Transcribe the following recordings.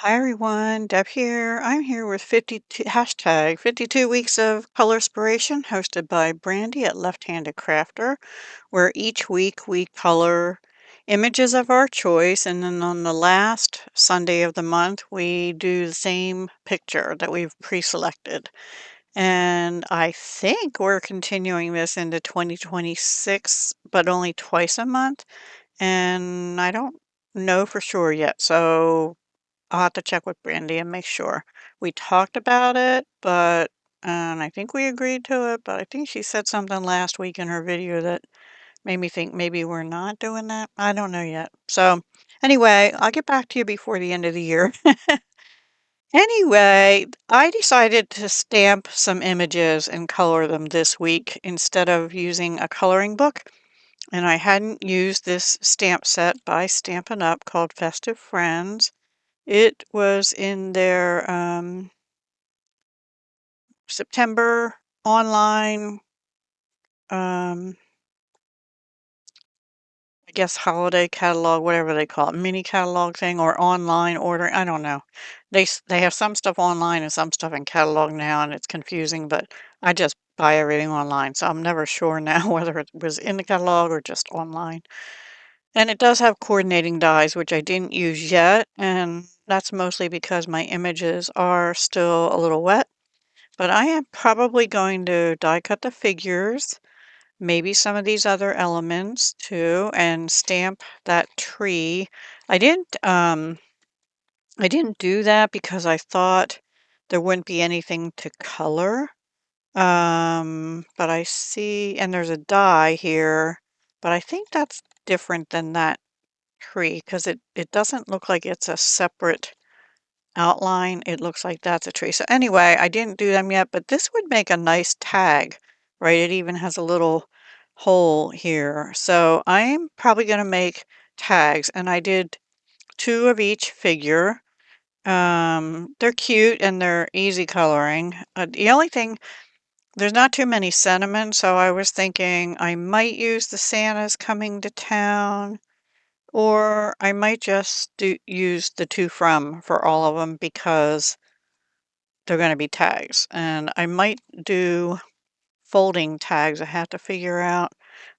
Hi everyone, Deb here. I'm here with 52 hashtag 52 weeks of colorspiration hosted by Brandy at Left-Handed Crafter, where each week we color images of our choice, and then on the last Sunday of the month we do the same picture that we've pre-selected. And I think we're continuing this into 2026, but only twice a month, and I don't know for sure yet. So I'll have to check with Brandy and make sure. We talked about it, but and I think we agreed to it, but I think she said something last week in her video that made me think maybe we're not doing that. I don't know yet. So anyway, I'll get back to you before the end of the year. Anyway, I decided to stamp some images and color them this week instead of using a coloring book. And I hadn't used this stamp set by Stampin' Up called Festive Friends. It was in their September online, um, I guess holiday catalog, whatever they call it, mini catalog thing or online ordering. I don't know. They have some stuff online and some stuff in catalog now, and it's confusing. But I just buy everything online, so I'm never sure now whether it was in the catalog or just online. And it does have coordinating dies, which I didn't use yet, and that's mostly because my images are still a little wet. But I am probably going to die cut the figures, maybe some of these other elements too, and stamp that tree. I didn't um I didn't do that because I thought there wouldn't be anything to color. But I see, and there's a die here, but I think that's different than that tree because it doesn't look like it's a separate outline. It looks like that's a tree. So anyway, I didn't do them yet, but this would make a nice tag, right? It even has a little hole here. So I'm probably going to make tags, and I did two of each figure. They're cute and they're easy coloring. The only thing, there's not too many sentiments, so I was thinking I might use the Santas coming to town, or I might just use the two from for all of them because they're going to be tags. And I might do folding tags. I have to figure out.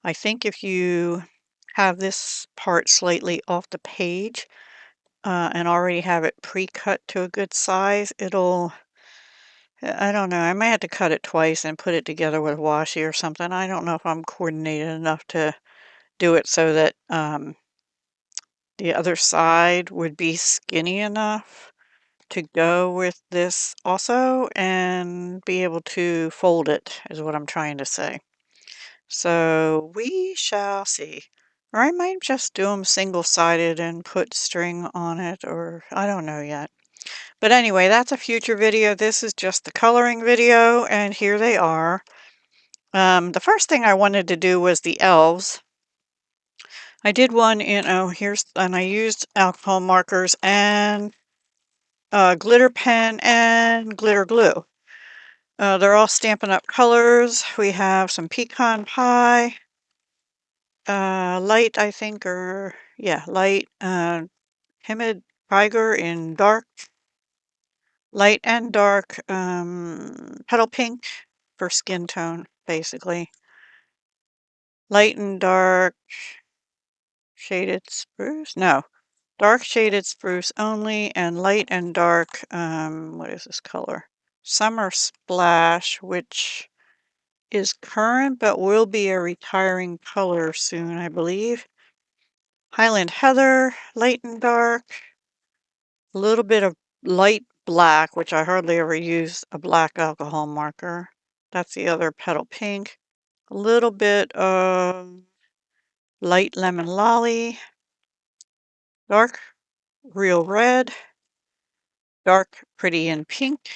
I think if you have this part slightly off the page and already have it pre-cut to a good size, I don't know, I might have to cut it twice and put it together with washi or something. I don't know if I'm coordinated enough to do it so that the other side would be skinny enough to go with this also and be able to fold it is what I'm trying to say. So we shall see. Or I might just do them single-sided and put string on it, or I don't know yet. But anyway, that's a future video. This is just the coloring video, and here they are. The first thing I wanted to do was the elves. I did one in, and I used alcohol markers and glitter pen and glitter glue. They're all Stampin' Up! Colors. We have some pecan pie, light, I think, or yeah, light, timid tiger in dark, light and dark, petal pink for skin tone, basically. Light and dark, shaded spruce? No, dark shaded spruce only, and light and dark, what is this color? Summer Splash, which is current but will be a retiring color soon, I believe. Highland Heather, light and dark. A little bit of light black, which I hardly ever use a black alcohol marker. That's the other petal pink. A little bit of light lemon lolly. Dark real red. Dark pretty in pink.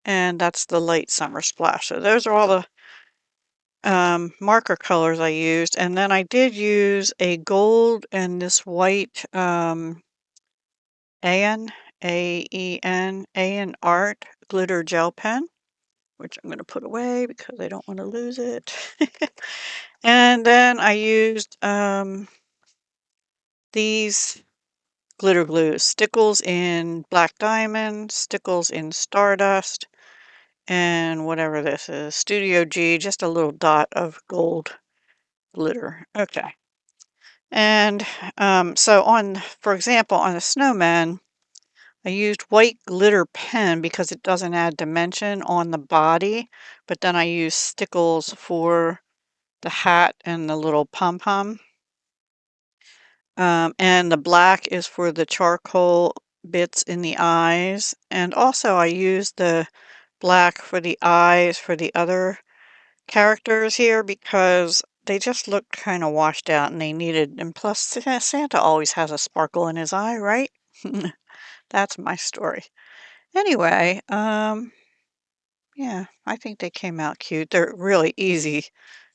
And that's the light summer splash. So those are all the marker colors I used, and then I did use a gold and this white AN Art glitter gel pen, which I'm going to put away because I don't want to lose it. And then I used these glitter glue. Stickles in Black Diamond, Stickles in Stardust, and whatever this is, Studio G, just a little dot of gold glitter. Okay. And so for example, on a snowman, I used white glitter pen because it doesn't add dimension on the body, but then I used Stickles for the hat and the little pom-pom. And the black is for the charcoal bits in the eyes. And also I used the black for the eyes for the other characters here because they just looked kind of washed out and they needed, and plus Santa always has a sparkle in his eye, right? That's my story. Anyway, yeah, I think they came out cute. They're really easy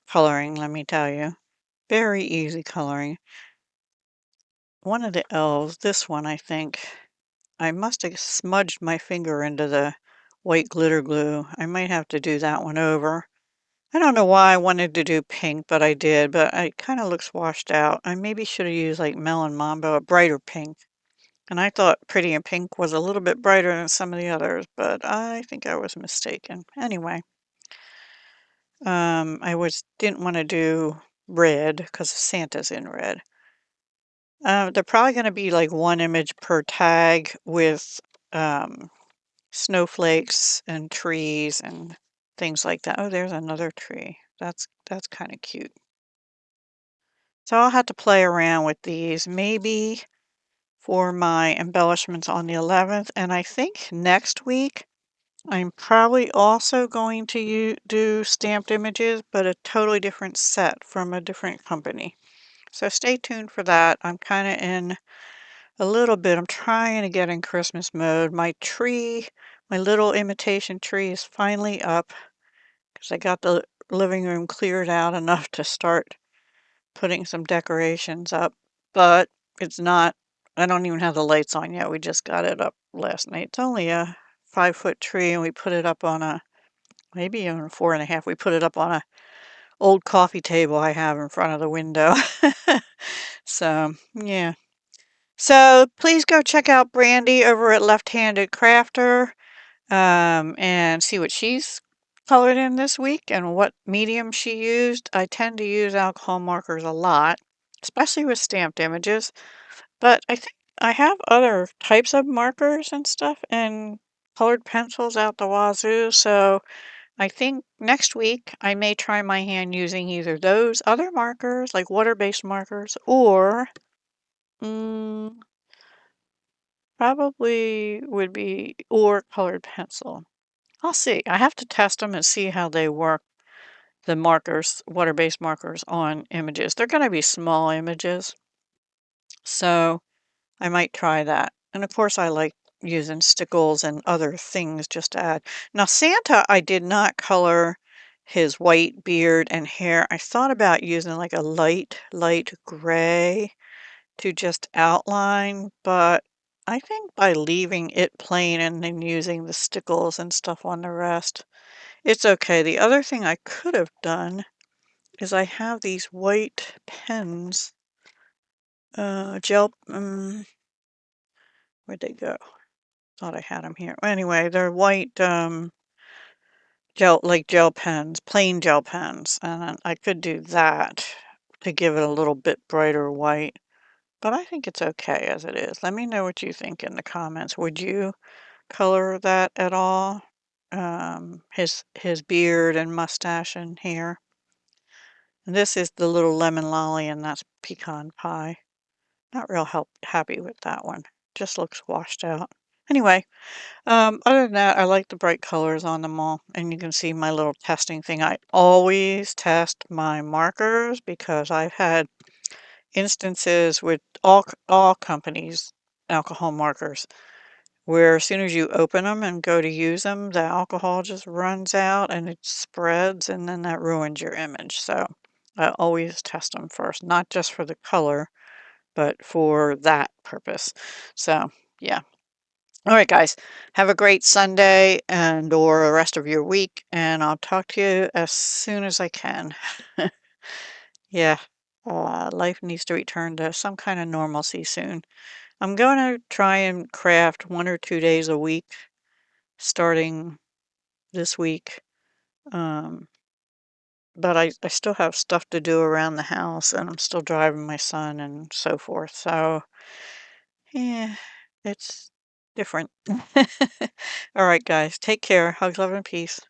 coloring, let me tell you. Very easy coloring. One of the elves, this one, I think, I must have smudged my finger into the white glitter glue. I might have to do that one over. I don't know why I wanted to do pink, but I did, but it kind of looks washed out. I maybe should have used like Melon Mambo, a brighter pink. And I thought Pretty in Pink was a little bit brighter than some of the others, but I think I was mistaken. Anyway, didn't want to do red because Santa's in red. They're probably going to be like one image per tag with um, snowflakes and trees and things like that. Oh, there's another tree. That's kind of cute. So I'll have to play around with these maybe for my embellishments on the 11th. And I think next week I'm probably also going to do stamped images, but a totally different set from a different company. So stay tuned for that. I'm kind of in a little bit. I'm trying to get in Christmas mode. My tree, my little imitation tree is finally up because I got the living room cleared out enough to start putting some decorations up, but it's not, I don't even have the lights on yet. We just got it up last night. It's only a 5-foot tree and we put it up on maybe even a 4.5. We put it up on a old coffee table I have in front of the window. So, yeah. So please go check out Brandy over at Left-Handed Crafter and see what she's colored in this week and what medium she used. I tend to use alcohol markers a lot, especially with stamped images, but I think I have other types of markers and stuff and colored pencils out the wazoo, so I think next week I may try my hand using either those other markers, like water-based markers, or mm, probably would be or colored pencil. I'll see. I have to test them and see how they work, the markers, water-based markers on images. They're going to be small images, so I might try that. And of course, I like using stickles and other things just to add. Now, Santa, I did not color his white beard and hair. I thought about using like a light gray to just outline, but I think by leaving it plain and then using the stickles and stuff on the rest, it's okay. The other thing I could have done is I have these white pens, where'd they go? Thought I had them here. Anyway, they're white gel pens, plain gel pens, and I could do that to give it a little bit brighter white. But I think it's okay as it is. Let me know what you think in the comments. Would you color that at all? His beard and mustache and hair. And this is the little lemon lolly, and that's pecan pie. Not real happy with that one. Just looks washed out. Anyway, other than that, I like the bright colors on them all. And you can see my little testing thing. I always test my markers because I've had instances with all companies, alcohol markers, where as soon as you open them and go to use them, the alcohol just runs out and it spreads, and then that ruins your image. So I always test them first, not just for the color, but for that purpose. So yeah. All right, guys, have a great Sunday and or the rest of your week, and I'll talk to you as soon as I can. Yeah, life needs to return to some kind of normalcy soon. I'm gonna try and craft 1 or 2 days a week starting this week. Um, but I still have stuff to do around the house and I'm still driving my son and so forth. So, yeah, it's different. All right, guys, take care. Hugs, love, and peace.